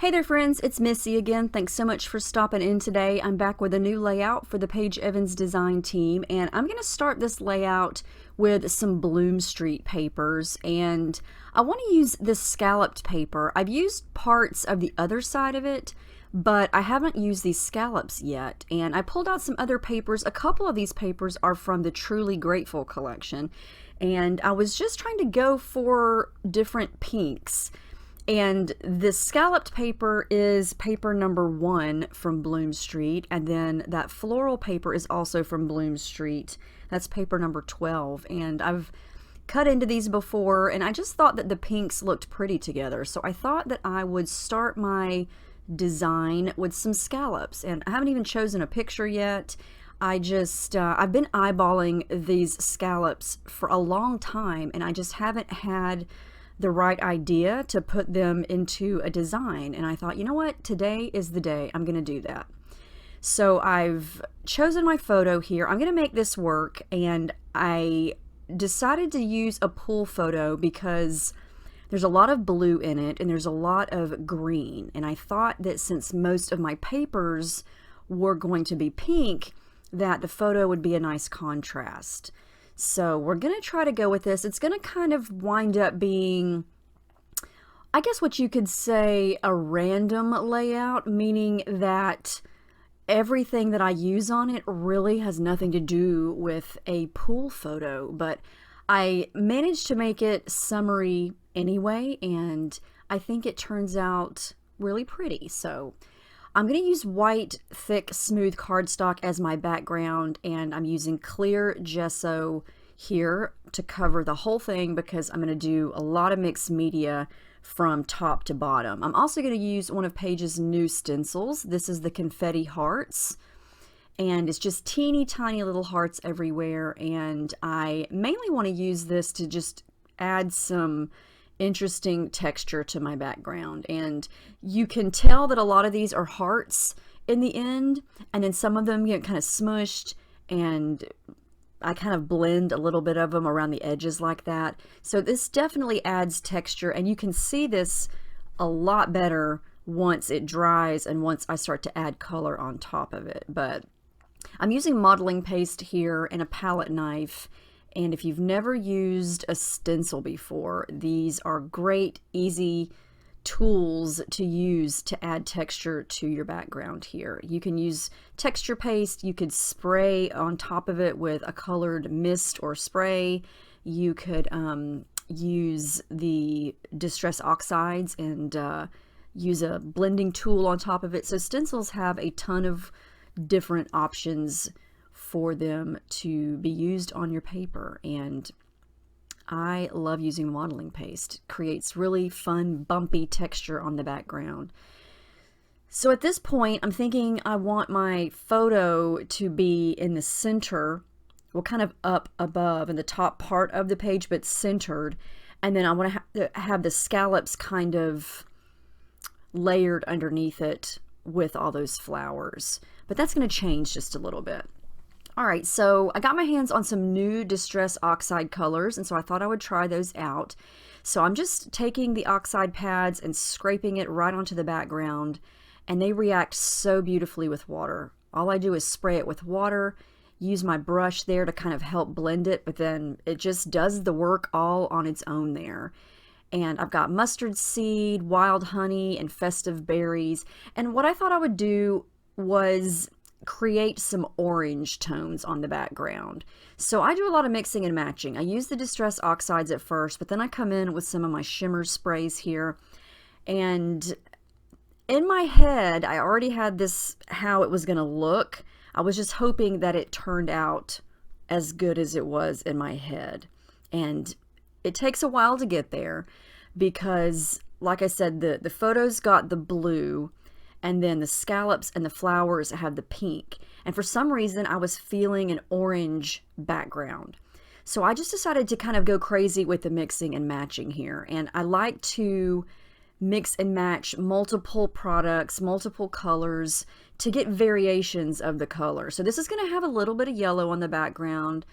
Hey there friends, it's Missy again. Thanks so much for stopping in today. I'm back with a new layout for the Paige Evans design team, and I'm going to start this layout with some Bloom Street papers, and I want to use this scalloped paper. I've used parts of the other side of it, but I haven't used these scallops yet, and I pulled out some other papers. A couple of these papers are from the Truly Grateful collection, and I was just trying to go for different pinks. And this scalloped paper is paper number 1 from Bloom Street, and then that floral paper is also from Bloom Street. That's paper number 12, and I've cut into these before, and I just thought that the pinks looked pretty together, so I thought that I would start my design with some scallops, and I haven't even chosen a picture yet. I've been eyeballing these scallops for a long time, and I just haven't had the right idea to put them into a design, and I thought, you know what, today is the day I'm gonna do that. So I've chosen my photo here. I'm gonna make this work, and I decided to use a pool photo because there's a lot of blue in it and there's a lot of green, and I thought that since most of my papers were going to be pink, that the photo would be a nice contrast. So we're going to try to go with this. It's going to kind of wind up being, I guess what you could say, a random layout, meaning that everything that I use on it really has nothing to do with a pool photo, but I managed to make it summery anyway, and I think it turns out really pretty. So I'm going to use white, thick, smooth cardstock as my background, and I'm using clear gesso here to cover the whole thing because I'm going to do a lot of mixed media from top to bottom. I'm also going to use one of Paige's new stencils. This is the Confetti Hearts, and it's just teeny tiny little hearts everywhere, and I mainly want to use this to just add some interesting texture to my background. And you can tell that a lot of these are hearts in the end, and then some of them get kind of smushed, and I kind of blend a little bit of them around the edges like that. So this definitely adds texture, and you can see this a lot better once it dries and once I start to add color on top of it. But I'm using modeling paste here and a palette knife, and if you've never used a stencil before, these are great, easy tools to use to add texture to your background here. You can use texture paste, you could spray on top of it with a colored mist or spray, you could use the Distress Oxides and use a blending tool on top of it. So stencils have a ton of different options for them to be used on your paper, and I love using modeling paste. It creates really fun bumpy texture on the background. So at this point I'm thinking I want my photo to be in the center, well, kind of up above in the top part of the page, but centered, and then I want to have the scallops kind of layered underneath it with all those flowers, but that's going to change just a little bit. Alright, so I got my hands on some new Distress Oxide colors, and so I thought I would try those out. So I'm just taking the Oxide pads and scraping it right onto the background, and they react so beautifully with water. All I do is spray it with water, use my brush there to kind of help blend it, but then it just does the work all on its own there. And I've got mustard seed, wild honey, and festive berries, and what I thought I would do was create some orange tones on the background. So I do a lot of mixing and matching. I use the Distress Oxides at first, but then I come in with some of my shimmer sprays here, and in my head I already had this how it was going to look. I was just hoping that it turned out as good as it was in my head, and it takes a while to get there because, like I said, the photos got the blue, and then the scallops and the flowers have the pink, and for some reason I was feeling an orange background. So I just decided to kind of go crazy with the mixing and matching here, and I like to mix and match multiple products, multiple colors, to get variations of the color. So this is going to have a little bit of yellow on the background.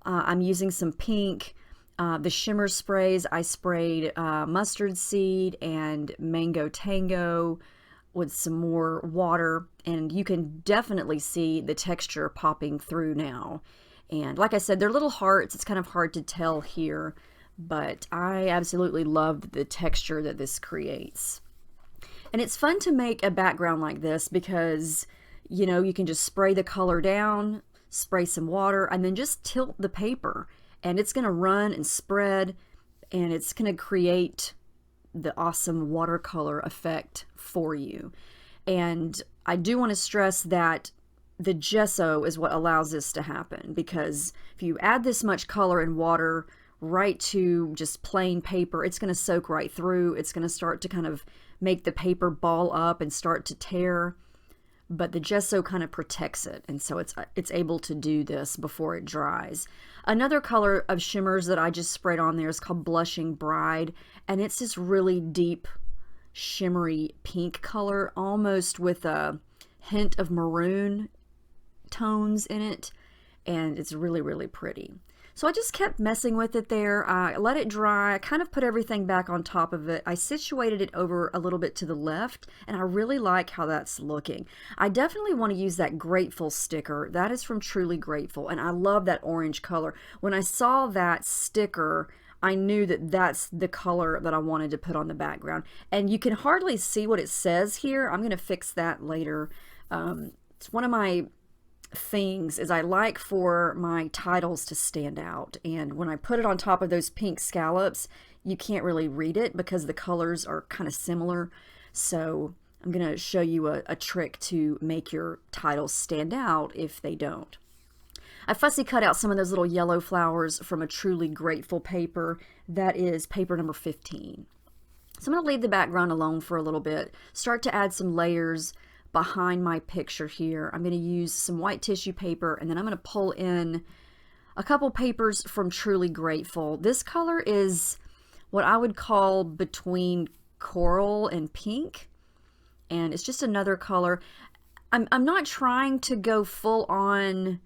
I'm using some pink. The shimmer sprays, I sprayed mustard seed and mango tango, with some more water, and you can definitely see the texture popping through now. And like I said, they're little hearts. It's kind of hard to tell here, but I absolutely love the texture that this creates. And it's fun to make a background like this because, you know, you can just spray the color down, spray some water, and then just tilt the paper, and it's going to run and spread, and it's going to create the awesome watercolor effect for you. And I do want to stress that the gesso is what allows this to happen, because if you add this much color and water right to just plain paper, it's going to soak right through. It's going to start to kind of make the paper ball up and start to tear, but the gesso kind of protects it, and so it's able to do this before it dries. Another color of shimmers that I just sprayed on there is called Blushing Bride, and it's this really deep shimmery pink color, almost with a hint of maroon tones in it, and it's really, really pretty. So I just kept messing with it there. I let it dry. I kind of put everything back on top of it. I situated it over a little bit to the left, and I really like how that's looking. I definitely want to use that Grateful sticker. That is from Truly Grateful, and I love that orange color. When I saw that sticker, I knew that that's the color that I wanted to put on the background. And you can hardly see what it says here. I'm going to fix that later. It's one of my things is I like for my titles to stand out, and when I put it on top of those pink scallops, you can't really read it because the colors are kind of similar. So I'm going to show you a trick to make your titles stand out if they don't. I fussy cut out some of those little yellow flowers from a Truly Grateful paper. That is paper number 15. So I'm going to leave the background alone for a little bit, start to add some layers behind my picture here. I'm going to use some white tissue paper, and then I'm going to pull in a couple papers from Truly Grateful. This color is what I would call between coral and pink, and it's just another color. I'm not trying to go full on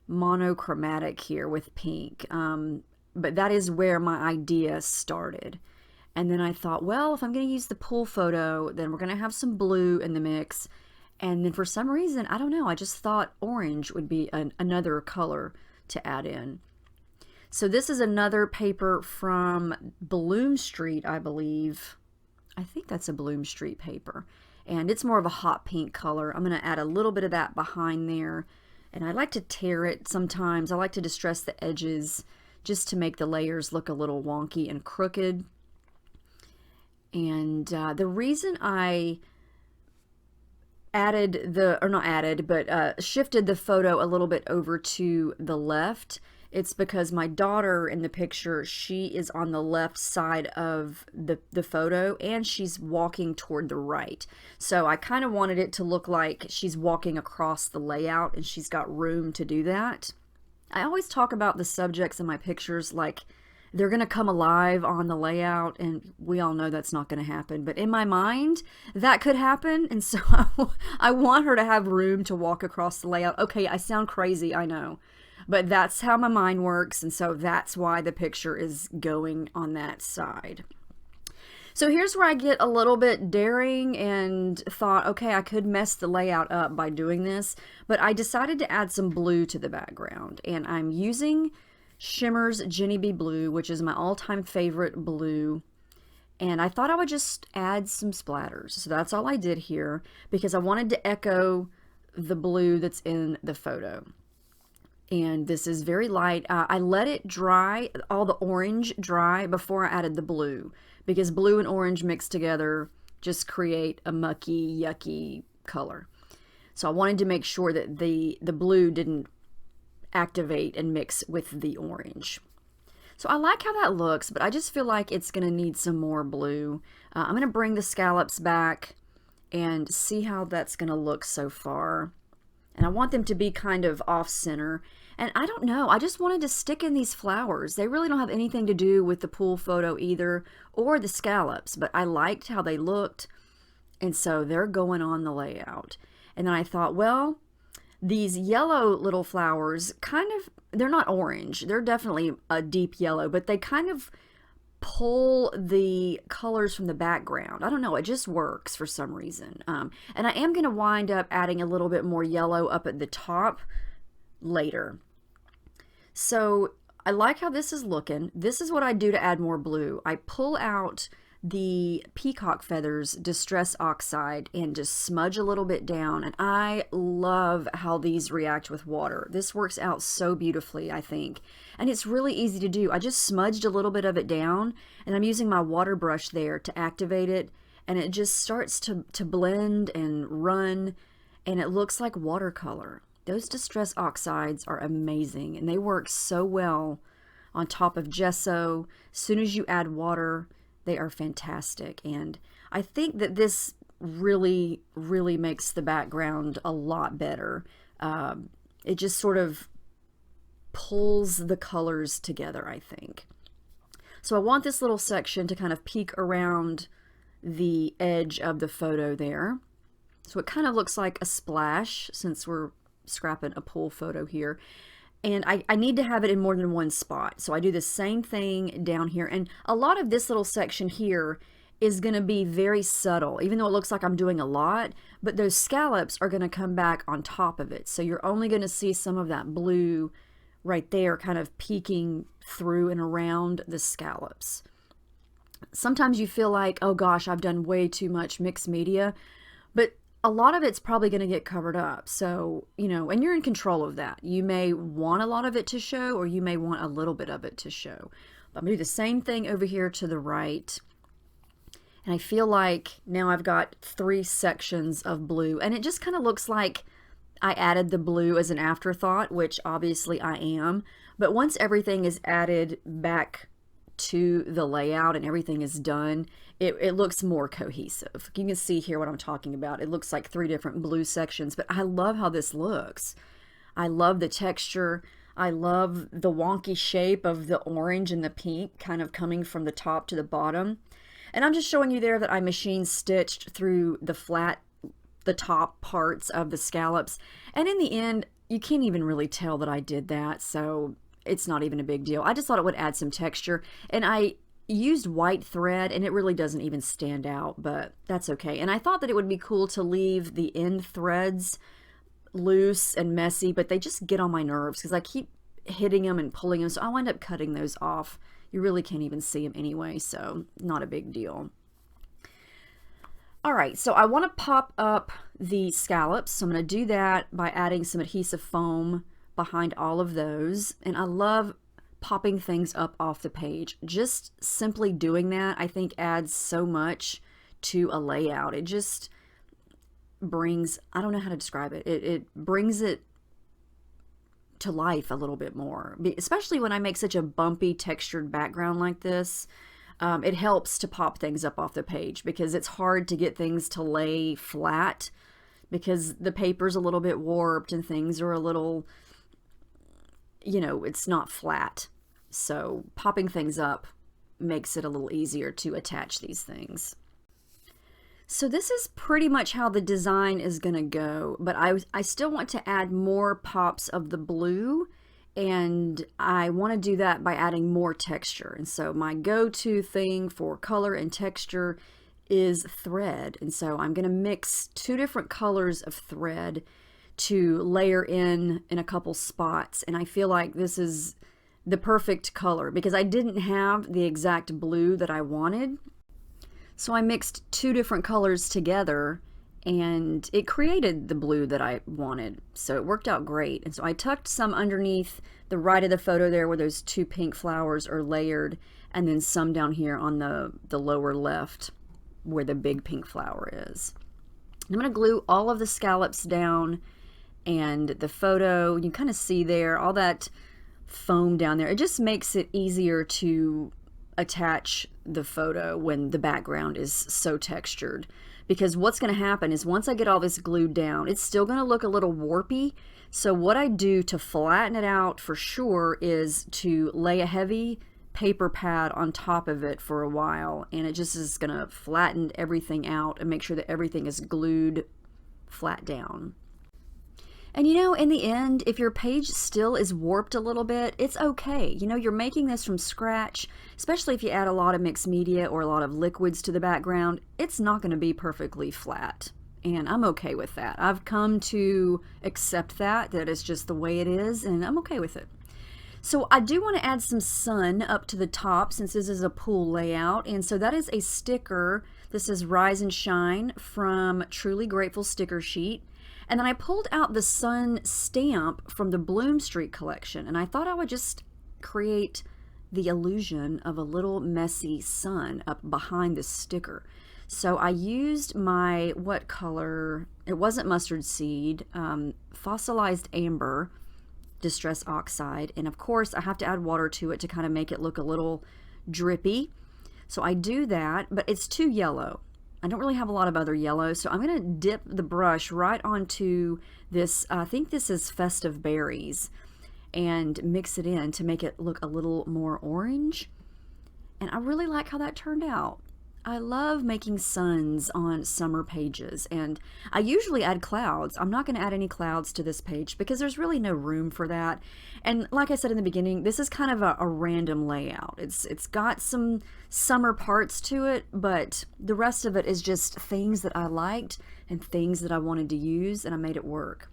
monochromatic here with pink, but that is where my idea started. And then I thought, well, if I'm going to use the pool photo, then we're going to have some blue in the mix. And then for some reason, I don't know, I just thought orange would be another color to add in. So this is another paper from Bloom Street, I believe. I think that's a Bloom Street paper. And it's more of a hot pink color. I'm going to add a little bit of that behind there. And I like to tear it sometimes. I like to distress the edges just to make the layers look a little wonky and crooked. And the reason I shifted the photo a little bit over to the left, it's because my daughter in the picture, she is on the left side of the photo, and she's walking toward the right. So I kind of wanted it to look like she's walking across the layout, and she's got room to do that. I always talk about the subjects in my pictures like they're going to come alive on the layout, and we all know that's not going to happen. But in my mind, that could happen, and so I want her to have room to walk across the layout. Okay, I sound crazy, I know, but that's how my mind works, and so that's why the picture is going on that side. So here's where I get a little bit daring and thought, okay, I could mess the layout up by doing this, but I decided to add some blue to the background, and I'm using Shimmer's Jenny B Blue, which is my all-time favorite blue, and I thought I would just add some splatters. So that's all I did here because I wanted to echo the blue that's in the photo. And this is very light. I let it dry, all the orange dry, before I added the blue, because blue and orange mixed together just create a mucky, yucky color. So I wanted to make sure that the blue didn't activate and mix with the orange. So I like how that looks, but I just feel like it's going to need some more blue. I'm going to bring the scallops back and see how that's going to look so far. And I want them to be kind of off center. And I don't know, I just wanted to stick in these flowers. They really don't have anything to do with the pool photo either, or the scallops, but I liked how they looked, and so they're going on the layout. And then I thought, well, these yellow little flowers they're not orange. They're definitely a deep yellow, but they kind of pull the colors from the background. I don't know, it just works for some reason. And I am going to wind up adding a little bit more yellow up at the top later. So I like how this is looking. This is what I do to add more blue. I pull out the peacock feathers Distress Oxide and just smudge a little bit down, and I love how these react with water. This works out so beautifully, I think, and it's really easy to do. I just smudged a little bit of it down, and I'm using my water brush there to activate it, and it just starts to blend and run, and it looks like watercolor. Those Distress Oxides are amazing, and they work so well on top of gesso. As soon as you add water, they are fantastic, and I think that this really makes the background a lot better. It just sort of pulls the colors together, I think. So I want this little section to kind of peek around the edge of the photo there. So it kind of looks like a splash since we're scrapping a pool photo here. And I need to have it in more than one spot. So I do the same thing down here. And a lot of this little section here is going to be very subtle, even though it looks like I'm doing a lot. But those scallops are going to come back on top of it. So you're only going to see some of that blue right there kind of peeking through and around the scallops. Sometimes you feel like, oh gosh, I've done way too much mixed media. But a lot of it's probably going to get covered up. So, you know, and you're in control of that. You may want a lot of it to show, or you may want a little bit of it to show. But I'm going to do the same thing over here to the right. And I feel like now I've got 3 sections of blue, and it just kind of looks like I added the blue as an afterthought, which obviously I am. But once everything is added back to the layout and everything is done, it looks more cohesive. You can see here what I'm talking about. It looks like 3 different blue sections, but I love how this looks. I love the texture. I love the wonky shape of the orange and the pink kind of coming from the top to the bottom. And I'm just showing you there that I machine stitched through the top parts of the scallops. And in the end, you can't even really tell that I did that, so it's not even a big deal. I just thought it would add some texture, and I used white thread, and it really doesn't even stand out, but that's okay. And I thought that it would be cool to leave the end threads loose and messy, but they just get on my nerves because I keep hitting them and pulling them, so I wind up cutting those off. You really can't even see them anyway, so not a big deal. All right, so I want to pop up the scallops, so I'm going to do that by adding some adhesive foam behind all of those. And I love popping things up off the page. Just simply doing that, I think, adds so much to a layout. It just brings, I don't know how to describe it. It brings it to life a little bit more, especially when I make such a bumpy textured background like this. It helps to pop things up off the page because it's hard to get things to lay flat because the paper's a little bit warped and things are a little, you know, it's not flat. So popping things up makes it a little easier to attach these things. So this is pretty much how the design is going to go, but I still want to add more pops of the blue, and I want to do that by adding more texture. And so my go-to thing for color and texture is thread. And so I'm going to mix 2 different colors of thread to layer in a couple spots. And I feel like this is the perfect color because I didn't have the exact blue that I wanted. So I mixed 2 different colors together and it created the blue that I wanted. So it worked out great. And so I tucked some underneath the right of the photo there where those 2 pink flowers are layered, and then some down here on the lower left where the big pink flower is. I'm going to glue all of the scallops down, and the photo, you kind of see there all that foam down there. It just makes it easier to attach the photo when the background is so textured. Because what's going to happen is once I get all this glued down, it's still going to look a little warpy. So what I do to flatten it out for sure is to lay a heavy paper pad on top of it for a while, and it just is going to flatten everything out and make sure that everything is glued flat down. And you know, in the end, if your page still is warped a little bit, it's okay. You know, you're making this from scratch, especially if you add a lot of mixed media or a lot of liquids to the background, it's not going to be perfectly flat. And I'm okay with that. I've come to accept that it's just the way it is, and I'm okay with it. So I do want to add some sun up to the top since this is a pool layout. And so that is a sticker. This is Rise and Shine from Truly Grateful sticker sheet. And then I pulled out the sun stamp from the Bloom Street collection. And I thought I would just create the illusion of a little messy sun up behind the sticker. So I used my, what color? It wasn't mustard seed, fossilized amber, Distress Oxide, and of course I have to add water to it to kind of make it look a little drippy. So I do that, but it's too yellow. I don't really have a lot of other yellow, so I'm going to dip the brush right onto this, I think this is Festive Berries, and mix it in to make it look a little more orange. And I really like how that turned out. I love making suns on summer pages, and I usually add clouds. I'm not going to add any clouds to this page because there's really no room for that. And like I said in the beginning, this is kind of a random layout. It's got some summer parts to it, but the rest of it is just things that I liked and things that I wanted to use, and I made it work.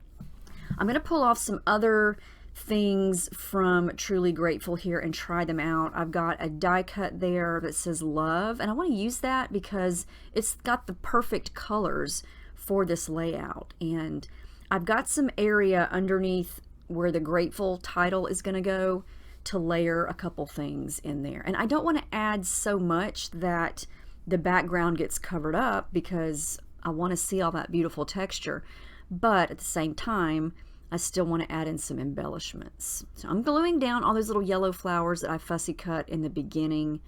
I'm going to pull off some other things from Truly Grateful here and try them out. I've got a die cut there that says love, and I want to use that because it's got the perfect colors for this layout. And I've got some area underneath where the Grateful title is going to go to layer a couple things in there. And I don't want to add so much that the background gets covered up because I want to see all that beautiful texture, but at the same time I still want to add in some embellishments. So I'm gluing down all those little yellow flowers that I fussy cut in the beginning.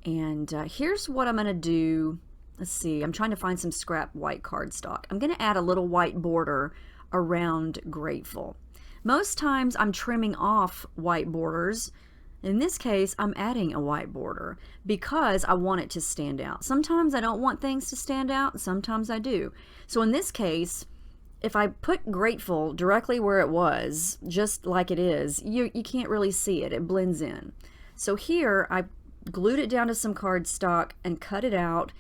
And here's what I'm going to do. Let's see, I'm trying to find some scrap white cardstock. I'm going to add a little white border around Grateful. Most times I'm trimming off white borders. In this case, I'm adding a white border because I want it to stand out. Sometimes I don't want things to stand out, sometimes I do. So in this case, if I put Grateful directly where it was, just like it is, you can't really see it. It blends in. So here, I glued it down to some cardstock and cut it out,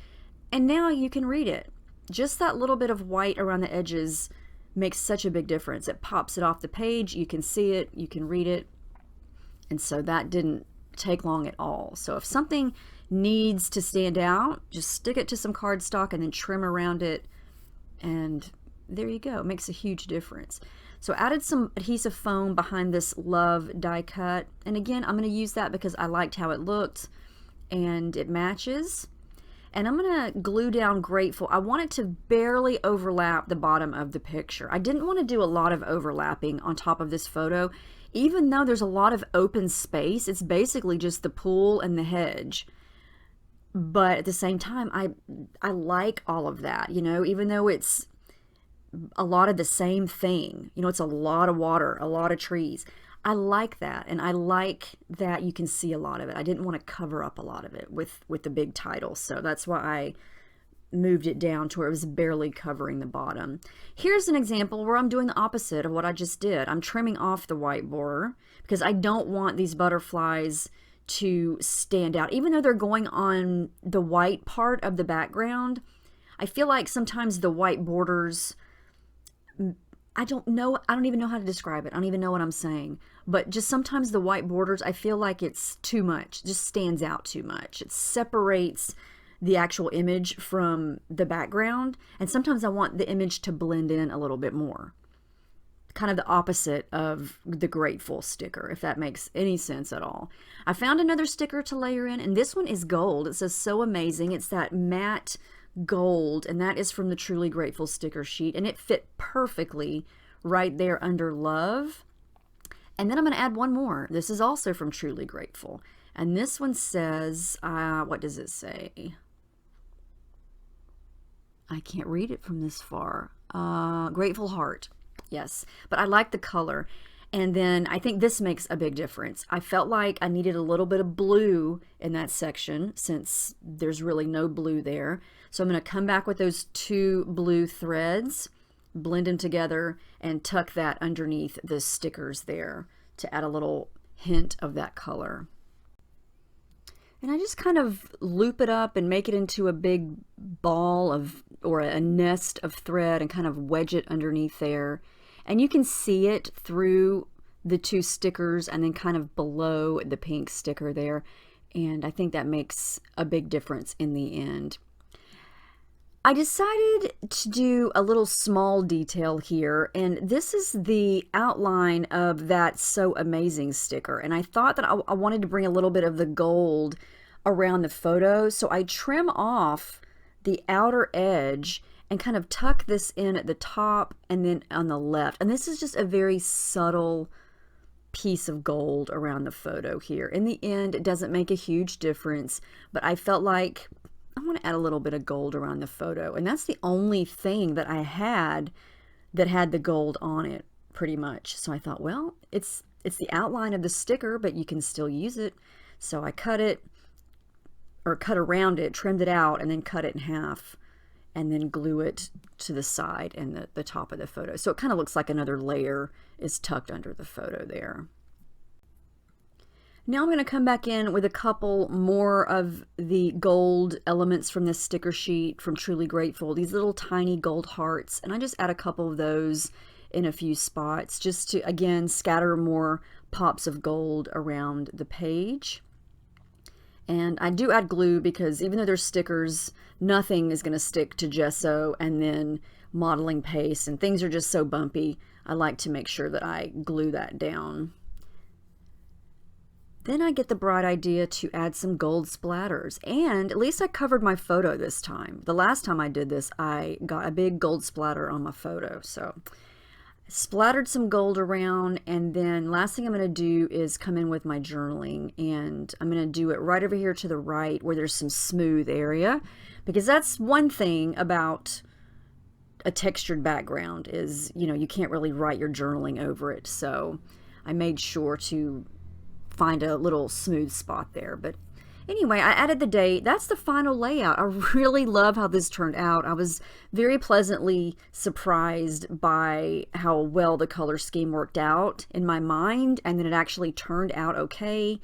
and now you can read it. Just that little bit of white around the edges makes such a big difference. It pops it off the page. You can see it. You can read it. And so that didn't take long at all. So if something needs to stand out, just stick it to some cardstock and then trim around it, and there you go. It makes a huge difference. So I added some adhesive foam behind this love die cut. And again, I'm going to use that because I liked how it looked and it matches. And I'm going to glue down Grateful. I want it to barely overlap the bottom of the picture. I didn't want to do a lot of overlapping on top of this photo. Even though there's a lot of open space, it's basically just the pool and the hedge. But at the same time, I like all of that, you know, even though it's a lot of the same thing. You know, it's a lot of water, a lot of trees. I like that, and I like that you can see a lot of it. I didn't want to cover up a lot of it with the big title, so that's why I moved it down to where it was barely covering the bottom. Here's an example where I'm doing the opposite of what I just did. I'm trimming off the white border because I don't want these butterflies to stand out. Even though they're going on the white part of the background, I feel like sometimes the white borders, I don't even know how to describe it. I don't even know what I'm saying. But just sometimes the white borders, I feel like it's too much. It just stands out too much. It separates the actual image from the background. And sometimes I want the image to blend in a little bit more. Kind of the opposite of the Grateful sticker, if that makes any sense at all. I found another sticker to layer in, and this one is gold. It says So Amazing. It's that matte gold, and that is from the Truly Grateful sticker sheet, and it fit perfectly right there under love. And then I'm going to add one more. This is also from Truly Grateful, and this one says, what does it say? I can't read it from this far. Grateful Heart. Yes, but I like the color. And then I think this makes a big difference. I felt like I needed a little bit of blue in that section since there's really no blue there. So I'm going to come back with those two blue threads blend them together and tuck that underneath the stickers there to add a little hint of that color. And I just kind of loop it up and make it into a big ball of, or a nest of thread, and kind of wedge it underneath there. And you can see it through the two stickers and then kind of below the pink sticker there. And I think that makes a big difference in the end. I decided to do a little small detail here, and this is the outline of that So Amazing sticker. And I thought that I wanted to bring a little bit of the gold around the photo, so I trim off the outer edge and kind of tuck this in at the top and then on the left. And this is just a very subtle piece of gold around the photo here. In the end, it doesn't make a huge difference, but I felt like I want to add a little bit of gold around the photo, and that's the only thing that I had that had the gold on it, pretty much. So I thought, well, it's the outline of the sticker, but you can still use it. So I cut it, or cut around it, trimmed it out, and then cut it in half, and then glue it to the side and the top of the photo. So it kind of looks like another layer is tucked under the photo there. Now I'm going to come back in with a couple more of the gold elements from this sticker sheet from Truly Grateful, these little tiny gold hearts, and I just add a couple of those in a few spots just to, again, scatter more pops of gold around the page. And I do add glue because even though they're stickers, nothing is going to stick to gesso and then modeling paste, and things are just so bumpy. I like to make sure that I glue that down. Then I get the bright idea to add some gold splatters, and at least I covered my photo this time. The last time I did this, I got a big gold splatter on my photo, so I splattered some gold around. And then last thing I'm going to do is come in with my journaling, and I'm going to do it right over here to the right where there's some smooth area, because that's one thing about a textured background is, you know, you can't really write your journaling over it. So I made sure to find a little smooth spot there. But anyway, I added the date. That's the final layout. I really love how this turned out. I was very pleasantly surprised by how well the color scheme worked out in my mind, and then it actually turned out okay.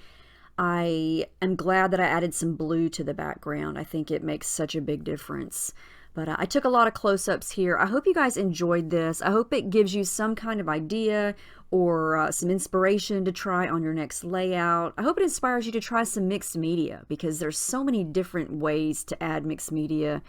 I am glad that I added some blue to the background. I think it makes such a big difference. But I took a lot of close-ups here. I hope you guys enjoyed this. I hope it gives you some kind of idea or some inspiration to try on your next layout. I hope it inspires you to try some mixed media, because there's so many different ways to add mixed media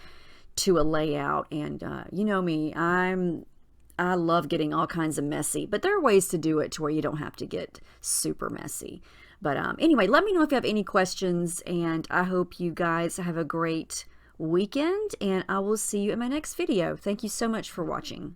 to a layout. And you know me, I love getting all kinds of messy, but there are ways to do it to where you don't have to get super messy. But anyway, let me know if you have any questions, and I hope you guys have a great weekend, and I will see you in my next video. Thank you so much for watching.